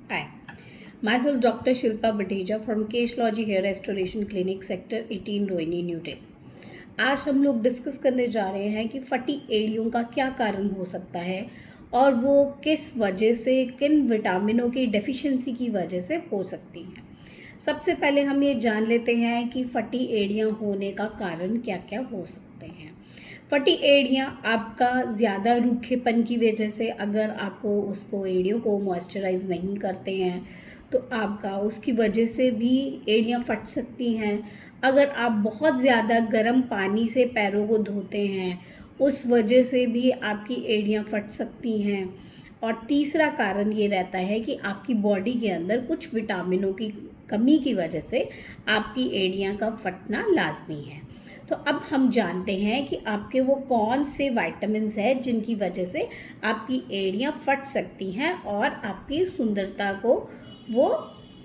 Hi, myself Dr. Shilpa Bateja from Caselogy Hair Restoration Clinic, Sector 18, Rohini new day. आज हम लोग discuss करने जा रहे हैं कि फटी एड़ियों का क्या कारण हो सकता है और वो किस वजह से, किन विटामिनों की डेफिशिएंसी की वजह से हो सकती हैं। सबसे पहले हम ये जान लेते हैं कि फटी एड़ियाँ होने का कारण क्या क्या हो सकते हैं। फटी एड़ियाँ आपका ज़्यादा रूखेपन की वजह से, अगर आपको उसको एड़ियों को मॉइस्चराइज नहीं करते हैं तो आपका उसकी वजह से भी एड़ियाँ फट सकती हैं। अगर आप बहुत ज़्यादा गर्म पानी से पैरों को धोते हैं उस वजह से भी आपकी एड़ियाँ फट सकती हैं। और तीसरा कारण ये रहता है कि आपकी बॉडी के अंदर कुछ विटामिनों की कमी की वजह से आपकी एड़ियाँ का फटना लाजमी है। तो अब हम जानते हैं कि आपके वो कौन से विटामिन्स हैं जिनकी वजह से आपकी एड़ियाँ फट सकती हैं और आपकी सुंदरता को वो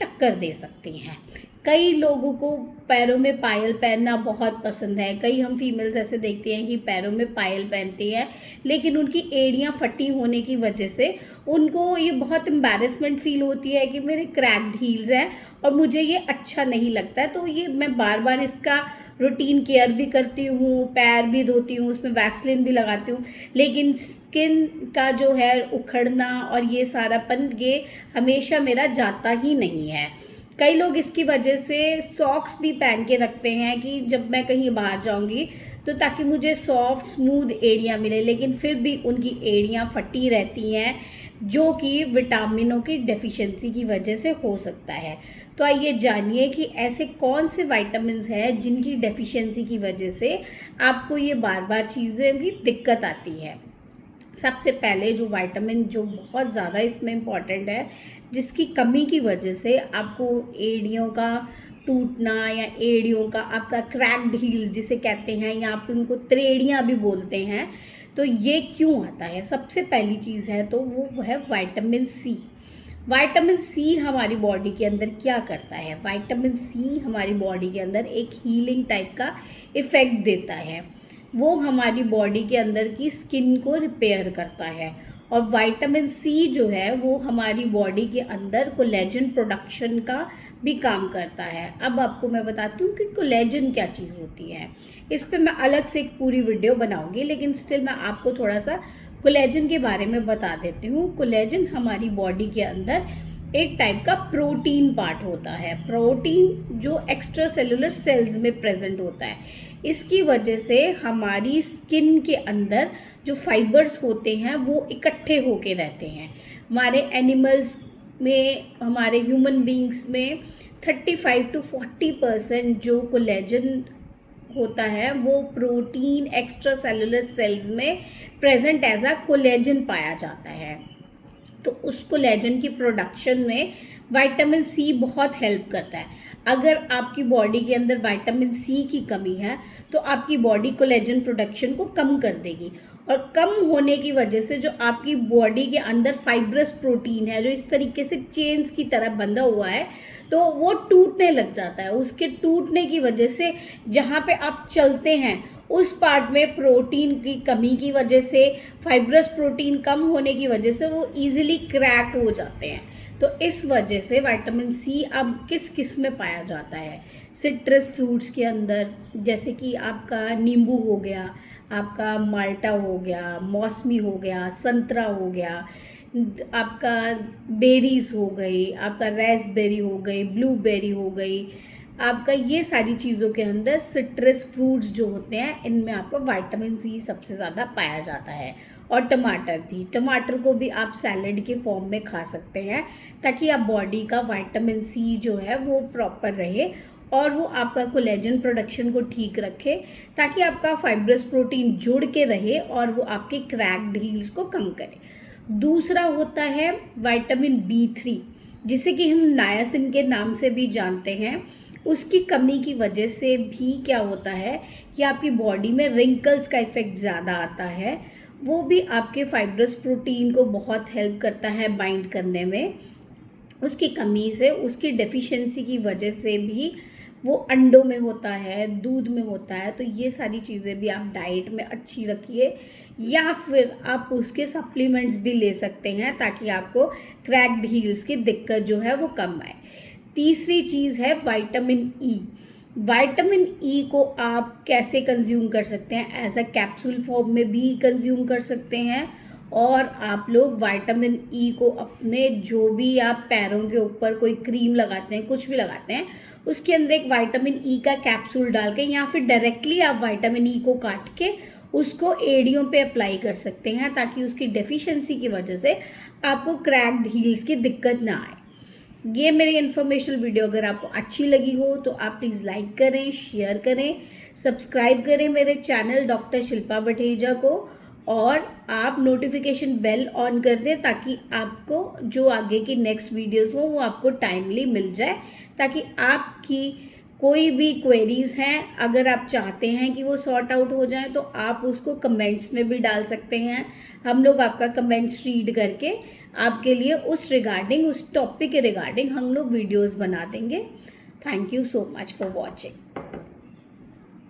टक्कर दे सकती हैं। कई लोगों को पैरों में पायल पहनना बहुत पसंद है। कई हम फीमेल्स ऐसे देखते हैं कि पैरों में पायल पहनती हैं, लेकिन उनकी एड़ियाँ फटी होने की वजह से उनको ये बहुत एम्बैरेसमेंट फील होती है कि मेरे क्रैक्ड हील्स हैं और मुझे ये अच्छा नहीं लगता है। तो ये मैं बार बार इसका रूटीन केयर भी करती हूँ, पैर भी धोती हूँ, उसमें वैसलिन भी लगाती हूँ, लेकिन स्किन का जो है उखड़ना और ये सारापन ये हमेशा मेरा जाता ही नहीं है। कई लोग इसकी वजह से सॉक्स भी पहन के रखते हैं कि जब मैं कहीं बाहर जाऊंगी तो ताकि मुझे सॉफ्ट स्मूथ एड़ियाँ मिले, लेकिन फिर भी उनकी एड़ियाँ फटी रहती हैं जो कि विटामिनों की डेफिशिएंसी की वजह से हो सकता है। तो आइए जानिए कि ऐसे कौन से विटामिन्स हैं जिनकी डेफिशिएंसी की वजह से आपको ये बार बार चीज़ें भी दिक्कत आती है। सबसे पहले जो विटामिन जो बहुत ज़्यादा इसमें इम्पॉर्टेंट है, जिसकी कमी की वजह से आपको एड़ियों का टूटना या एड़ियों का आपका क्रैक्ड हील्स जिसे कहते हैं या आप उनको त्रेड़ियाँ भी बोलते हैं, तो ये क्यों आता है। सबसे पहली चीज़ है तो वो है विटामिन सी। विटामिन सी हमारी बॉडी के अंदर क्या करता है। विटामिन सी हमारी बॉडी के अंदर एक हीलिंग टाइप का इफ़ेक्ट देता है। वो हमारी बॉडी के अंदर की स्किन को रिपेयर करता है। और विटामिन सी जो है वो हमारी बॉडी के अंदर कोलेजन प्रोडक्शन का भी काम करता है। अब आपको मैं बताती हूँ कि कोलेजन क्या चीज़ होती है। इस पर मैं अलग से एक पूरी वीडियो बनाऊंगी, लेकिन स्टिल मैं आपको थोड़ा सा कोलेजन के बारे में बता देती हूँ। कोलेजन हमारी बॉडी के अंदर एक टाइप का प्रोटीन पार्ट होता है। प्रोटीन जो एक्स्ट्रा सेलुलर सेल्स में प्रेजेंट होता है। इसकी वजह से हमारी स्किन के अंदर जो फाइबर्स होते हैं वो इकट्ठे होके रहते हैं। हमारे एनिमल्स में, हमारे ह्यूमन बींग्स में 35 to 40% जो कोलेजन होता है वो प्रोटीन एक्स्ट्रा सेलुलर सेल्स में प्रेजेंट एज अ कोलेजन पाया जाता है। तो उस कोलेजन की प्रोडक्शन में विटामिन सी बहुत हेल्प करता है। अगर आपकी बॉडी के अंदर विटामिन सी की कमी है तो आपकी बॉडी कोलेजन प्रोडक्शन को कम कर देगी, और कम होने की वजह से जो आपकी बॉडी के अंदर फाइब्रस प्रोटीन है जो इस तरीके से चेन्स की तरह बंधा हुआ है, तो वो टूटने लग जाता है। उसके टूटने की वजह से जहाँ पे आप चलते हैं उस पार्ट में प्रोटीन की कमी की वजह से, फाइब्रस प्रोटीन कम होने की वजह से वो इजीली क्रैक हो जाते हैं। तो इस वजह से विटामिन सी अब किस किस में पाया जाता है। सिट्रस फ्रूट्स के अंदर, जैसे कि आपका नींबू हो गया, आपका माल्टा हो गया, मौसमी हो गया, संतरा हो गया, आपका बेरीज हो गई, आपका रेसबेरी हो गई, ब्लूबेरी हो गई, आपका ये सारी चीज़ों के अंदर सिट्रस फ्रूट्स जो होते हैं इनमें आपको विटामिन सी सबसे ज़्यादा पाया जाता है। और टमाटर भी, टमाटर को भी आप सैलेड के फॉर्म में खा सकते हैं ताकि आप बॉडी का विटामिन सी जो है वो प्रॉपर रहे और वो आपका कोलेजन प्रोडक्शन को ठीक रखे, ताकि आपका फाइब्रस प्रोटीन जुड़ के रहे और वो आपके क्रैक्ड हील्स को कम करे। दूसरा होता है विटामिन B3, जिसे कि हम नायासिन के नाम से भी जानते हैं। उसकी कमी की वजह से भी क्या होता है कि आपकी बॉडी में रिंकल्स का इफेक्ट ज़्यादा आता है। वो भी आपके फाइब्रस प्रोटीन को बहुत हेल्प करता है बाइंड करने में। उसकी कमी से, उसकी डेफिशिएंसी की वजह से भी वो अंडों में होता है, दूध में होता है। तो ये सारी चीज़ें भी आप डाइट में अच्छी रखिए, या फिर आप उसके सप्लीमेंट्स भी ले सकते हैं ताकि आपको क्रैक्ड हील्स की दिक्कत जो है वो कम आए। तीसरी चीज़ है विटामिन ई। विटामिन ई को आप कैसे कंज्यूम कर सकते हैं? एज अ कैप्सूल फॉर्म में भी कंज्यूम कर सकते हैं, और आप लोग विटामिन ई को अपने जो भी आप पैरों के ऊपर कोई क्रीम लगाते हैं, कुछ भी लगाते हैं, उसके अंदर एक विटामिन ई का कैप्सूल डाल के, या फिर डायरेक्टली आप विटामिन ई को काट के उसको एड़ियों पे अप्लाई कर सकते हैं, ताकि उसकी डेफिशिएंसी की वजह से आपको क्रैक्ड हील्स की दिक्कत ना आए। ये मेरी इन्फॉर्मेशनल वीडियो अगर आपको अच्छी लगी हो तो आप प्लीज़ लाइक करें, शेयर करें, सब्सक्राइब करें मेरे चैनल डॉक्टर शिल्पा बठेजा को, और आप नोटिफिकेशन बेल ऑन कर दें ताकि आपको जो आगे की नेक्स्ट वीडियोस हो वो आपको टाइमली मिल जाए, ताकि आपकी कोई भी क्वेरीज हैं अगर आप चाहते हैं कि वो सॉर्ट आउट हो जाए तो आप उसको कमेंट्स में भी डाल सकते हैं। हम लोग आपका कमेंट्स रीड करके आपके लिए उस रिगार्डिंग, उस टॉपिक के रिगार्डिंग हम लोग वीडियोस बना देंगे। Thank you so much for watching.